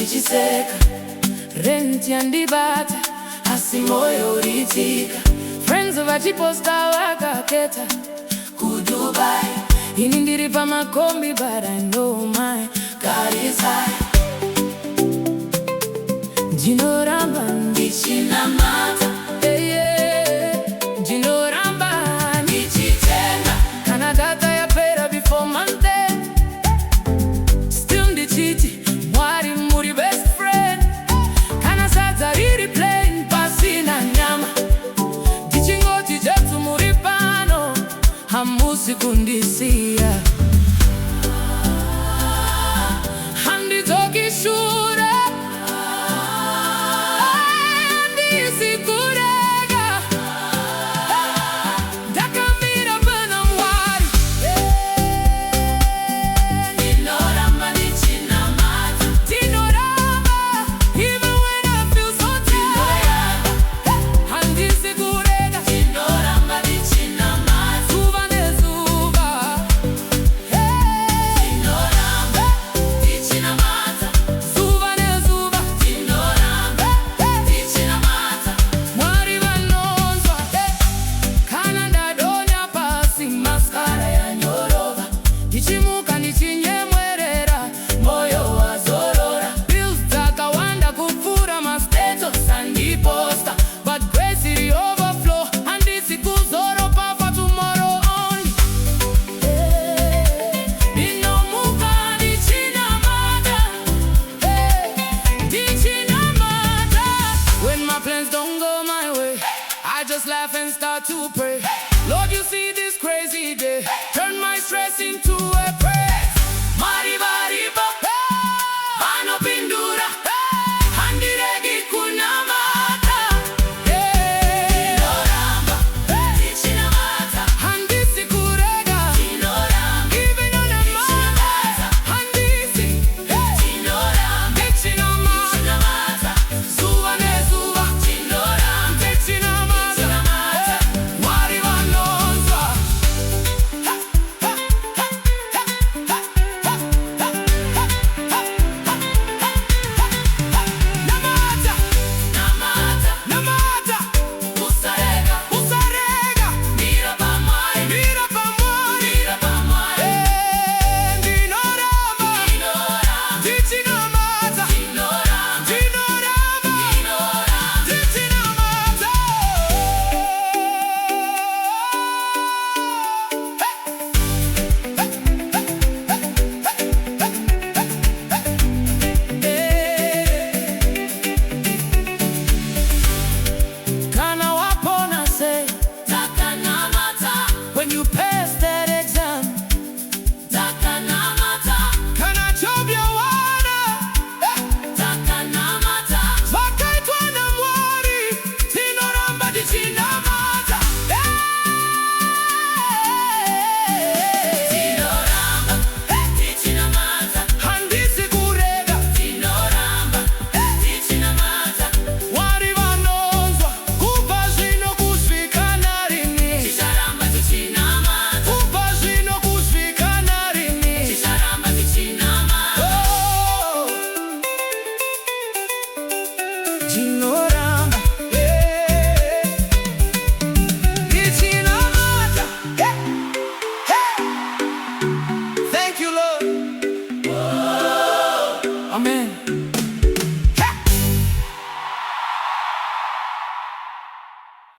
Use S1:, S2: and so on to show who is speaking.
S1: ndichiseka. Rent yandibata asi moyo uritika. Friends vachiposta vakaketa ku Dubai. Ini ndiri pamakombi but I know my God is high. Ndinoramba ndichinamata. Ndinoramba ndichitenga. Kana data yapera before month end. Still ndichiti mwari muri best friend. Kana sadza riri plain pasina nyama. Ndichingoti jetsu muri pano hamusi kundisiya. Handidzoki shure handisi kurega. Ndakamira pana Mwari. Ndinoramba ndichinamata. Ndinoramba even when I feel so tired. Handisi kurega. Ndinoramba ndichinamata. Zuva nezuva. Ndinoramba ndichinamata. Zuva nezuva. Ndinoramba ndichinamata. Mwari vanonzwa. Kana ndadonya pasi maskara yanyorova. Ndichimuka ndichinyemwerera moyo wazorora. Bills dzakawanda kupfuura mastatus andiposta. But grace iri overflow. Handisi kuzoropa for tomorrow only. Ndinomuka ndichinamata. Ndichinamata. When my plans don't go my way, I just laugh and start to pray. Lord, you see this crazy day. Turn my stress into a